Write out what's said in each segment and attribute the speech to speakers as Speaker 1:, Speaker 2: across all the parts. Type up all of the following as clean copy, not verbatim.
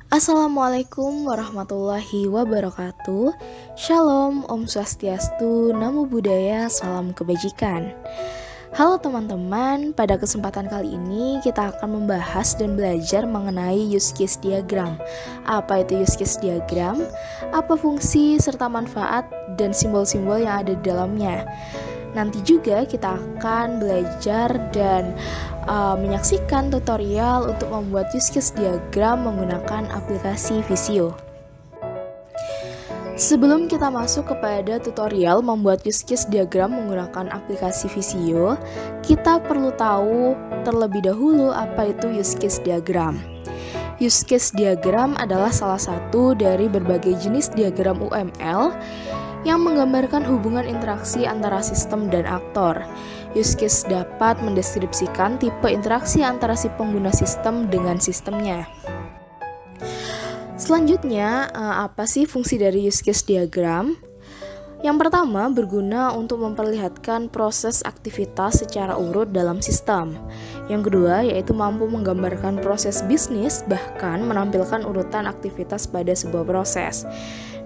Speaker 1: Assalamualaikum warahmatullahi wabarakatuh. Shalom, Om Swastiastu, Namo Buddhaya, salam kebajikan. Halo teman-teman, pada kesempatan kali ini kita akan membahas dan belajar mengenai use case diagram. Apa itu use case diagram? Apa fungsi serta manfaat dan simbol-simbol yang ada di dalamnya? Nanti juga kita akan belajar dan menyaksikan tutorial untuk membuat use case diagram menggunakan aplikasi Visio. Sebelum kita masuk kepada tutorial membuat use case diagram menggunakan aplikasi Visio, kita perlu tahu terlebih dahulu apa itu use case diagram. Use case diagram adalah salah satu dari berbagai jenis diagram UML yang menggambarkan hubungan interaksi antara sistem dan aktor. Use case dapat mendeskripsikan tipe interaksi antara si pengguna sistem dengan sistemnya. Selanjutnya, apa sih fungsi dari use case diagram? Yang pertama, berguna untuk memperlihatkan proses aktivitas secara urut dalam sistem. Yang kedua, yaitu mampu menggambarkan proses bisnis, bahkan menampilkan urutan aktivitas pada sebuah proses.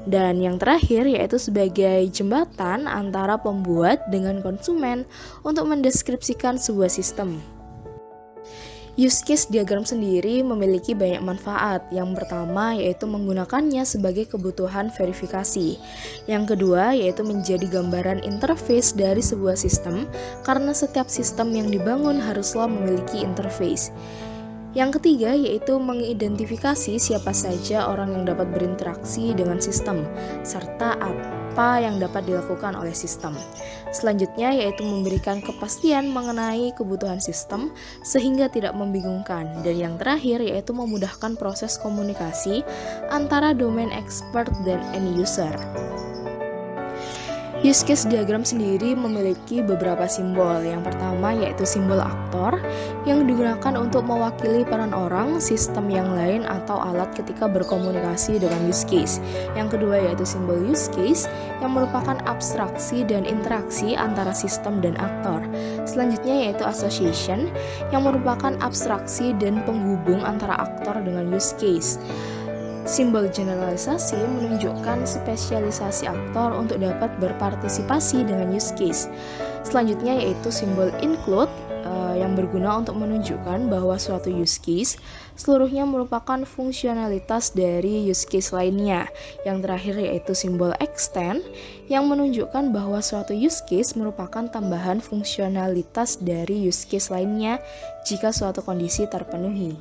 Speaker 1: Dan yang terakhir yaitu sebagai jembatan antara pembuat dengan konsumen untuk mendeskripsikan sebuah sistem. Use case diagram sendiri memiliki banyak manfaat. Yang pertama yaitu menggunakannya sebagai kebutuhan verifikasi. Yang kedua yaitu menjadi gambaran interface dari sebuah sistem, karena setiap sistem yang dibangun haruslah memiliki interface. Yang ketiga yaitu mengidentifikasi siapa saja orang yang dapat berinteraksi dengan sistem, serta apa yang dapat dilakukan oleh sistem. Selanjutnya yaitu memberikan kepastian mengenai kebutuhan sistem sehingga tidak membingungkan. Dan yang terakhir yaitu memudahkan proses komunikasi antara domain expert dan end user. Use case diagram sendiri memiliki beberapa simbol. Yang pertama yaitu simbol aktor yang digunakan untuk mewakili peran orang, sistem yang lain, atau alat ketika berkomunikasi dengan use case. Yang kedua yaitu simbol use case yang merupakan abstraksi dan interaksi antara sistem dan aktor. Selanjutnya yaitu association yang merupakan abstraksi dan penghubung antara aktor dengan use case. Simbol generalisasi menunjukkan spesialisasi aktor untuk dapat berpartisipasi dengan use case. Selanjutnya yaitu simbol include yang berguna untuk menunjukkan bahwa suatu use case seluruhnya merupakan fungsionalitas dari use case lainnya. Yang terakhir yaitu simbol extend yang menunjukkan bahwa suatu use case merupakan tambahan fungsionalitas dari use case lainnya jika suatu kondisi terpenuhi.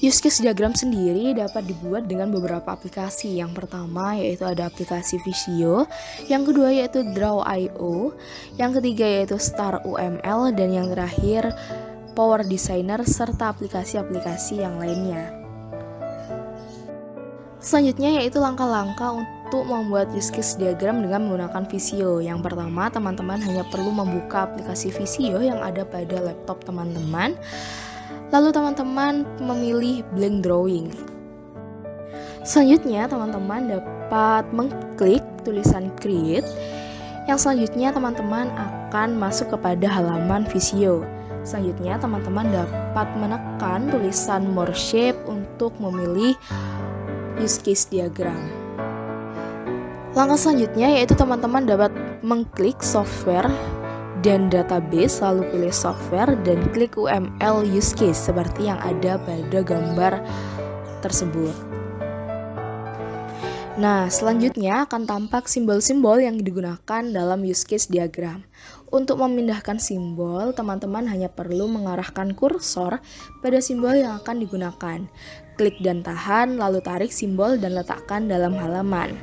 Speaker 1: Use case diagram sendiri dapat dibuat dengan beberapa aplikasi. Yang pertama yaitu ada aplikasi Visio, yang kedua yaitu Draw.io, yang ketiga yaitu Star UML, dan yang terakhir Power Designer serta aplikasi-aplikasi yang lainnya. Selanjutnya yaitu langkah-langkah untuk membuat use case diagram dengan menggunakan Visio. Yang pertama, teman-teman hanya perlu membuka aplikasi Visio yang ada pada laptop teman-teman. Lalu teman-teman memilih blank drawing. Selanjutnya teman-teman dapat mengklik tulisan create. Yang selanjutnya teman-teman akan masuk kepada halaman Visio. Selanjutnya teman-teman dapat menekan tulisan more shape untuk memilih use case diagram. Langkah selanjutnya yaitu teman-teman dapat mengklik software dan database, lalu pilih software dan klik UML use case seperti yang ada pada gambar tersebut. Nah, selanjutnya akan tampak simbol-simbol yang digunakan dalam use case diagram. Untuk memindahkan simbol, teman-teman hanya perlu mengarahkan kursor pada simbol yang akan digunakan. Klik dan tahan, lalu tarik simbol dan letakkan dalam halaman.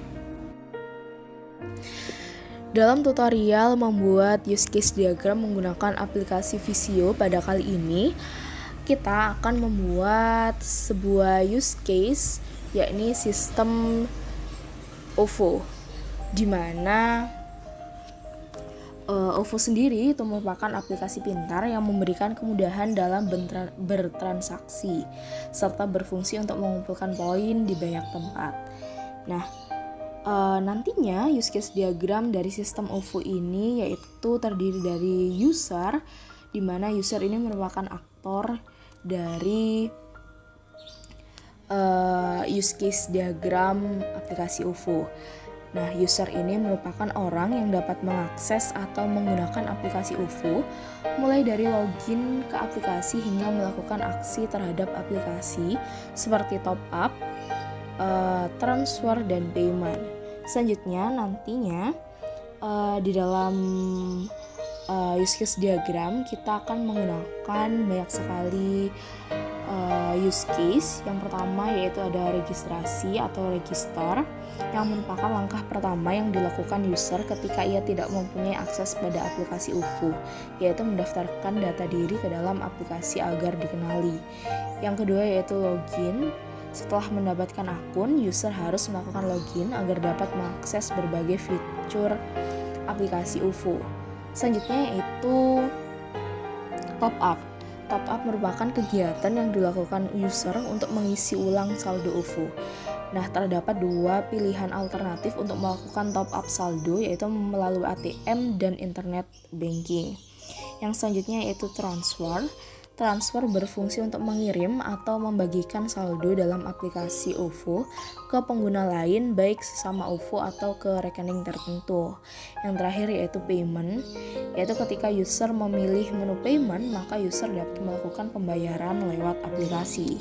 Speaker 1: Dalam tutorial membuat use case diagram menggunakan aplikasi Visio pada kali ini, kita akan membuat sebuah use case, yakni sistem OVO, di mana OVO sendiri itu merupakan aplikasi pintar yang memberikan kemudahan dalam bertransaksi, serta berfungsi untuk mengumpulkan poin di banyak tempat. Nah, nantinya use case diagram dari sistem OVO ini yaitu terdiri dari user, di mana user ini merupakan aktor dari use case diagram aplikasi UFO. Nah, user ini merupakan orang yang dapat mengakses atau menggunakan aplikasi UFO mulai dari login ke aplikasi hingga melakukan aksi terhadap aplikasi seperti top up, transfer, dan payment. Selanjutnya nantinya di dalam use case diagram kita akan menggunakan banyak sekali use case. Yang pertama yaitu ada registrasi atau register, yang merupakan langkah pertama yang dilakukan user ketika ia tidak mempunyai akses pada aplikasi UFO, yaitu mendaftarkan data diri ke dalam aplikasi agar dikenali. Yang kedua yaitu login. Setelah mendapatkan akun, user harus melakukan login agar dapat mengakses berbagai fitur aplikasi UFO. Selanjutnya yaitu top up. Top up merupakan kegiatan yang dilakukan user untuk mengisi ulang saldo UFO. Nah, terdapat dua pilihan alternatif untuk melakukan top up saldo, yaitu melalui ATM dan internet banking. Yang selanjutnya yaitu transfer. Transfer berfungsi untuk mengirim atau membagikan saldo dalam aplikasi UFO ke pengguna lain, baik sesama UFO atau ke rekening tertentu. Yang terakhir yaitu payment, yaitu ketika user memilih menu payment, maka user dapat melakukan pembayaran lewat aplikasi.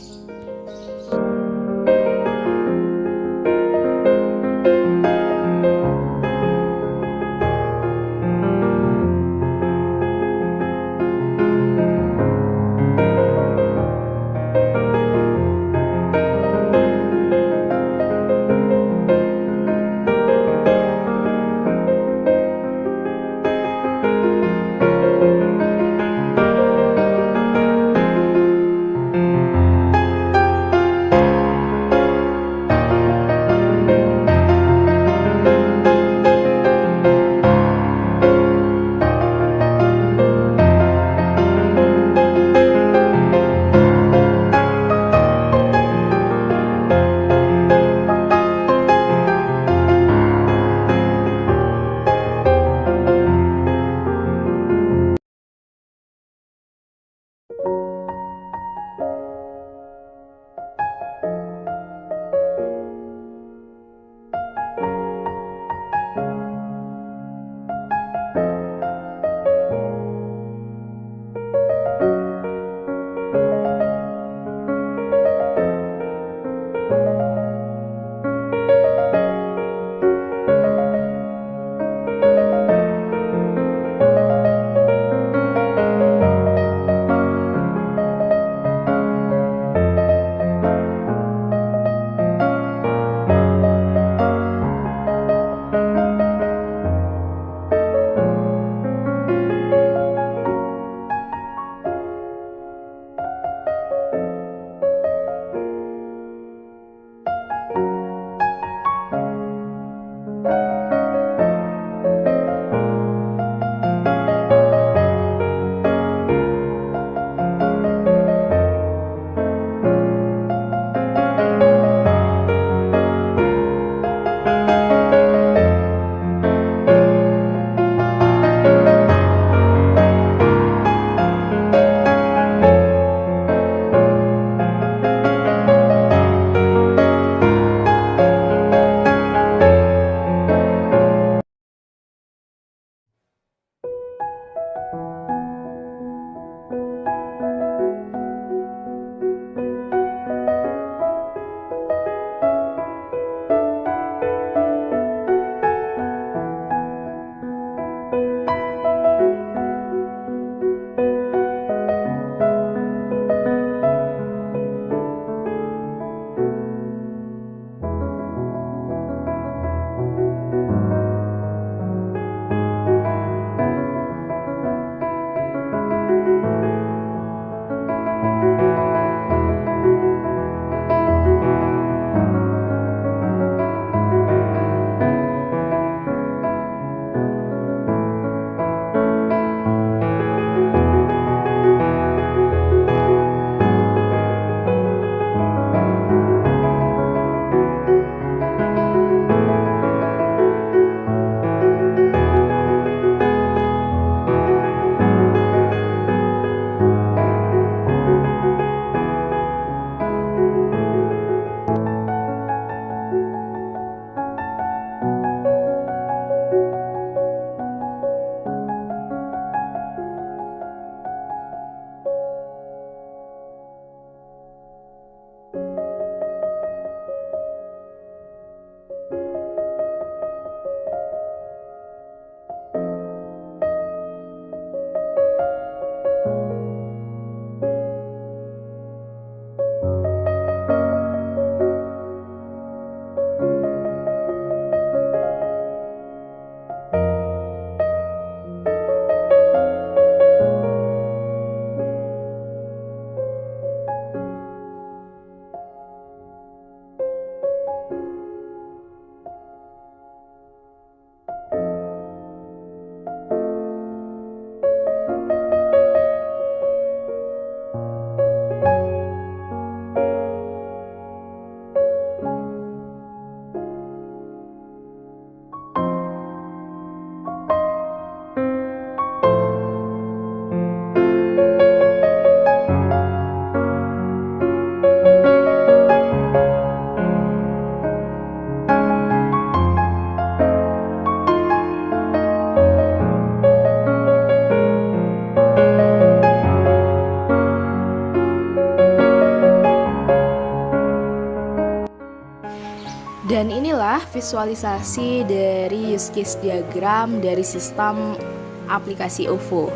Speaker 1: Dan inilah visualisasi dari use case diagram dari sistem aplikasi OVO.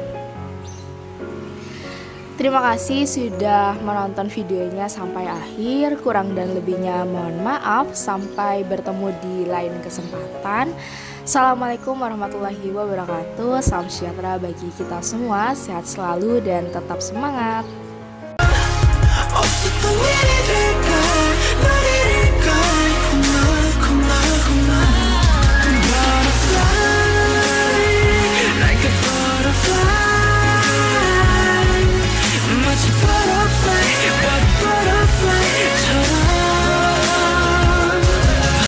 Speaker 1: Terima kasih sudah menonton videonya sampai akhir. Kurang dan lebihnya mohon maaf. Sampai bertemu di lain kesempatan. Assalamualaikum warahmatullahi wabarakatuh. Salam sejahtera bagi kita semua. Sehat selalu dan tetap semangat.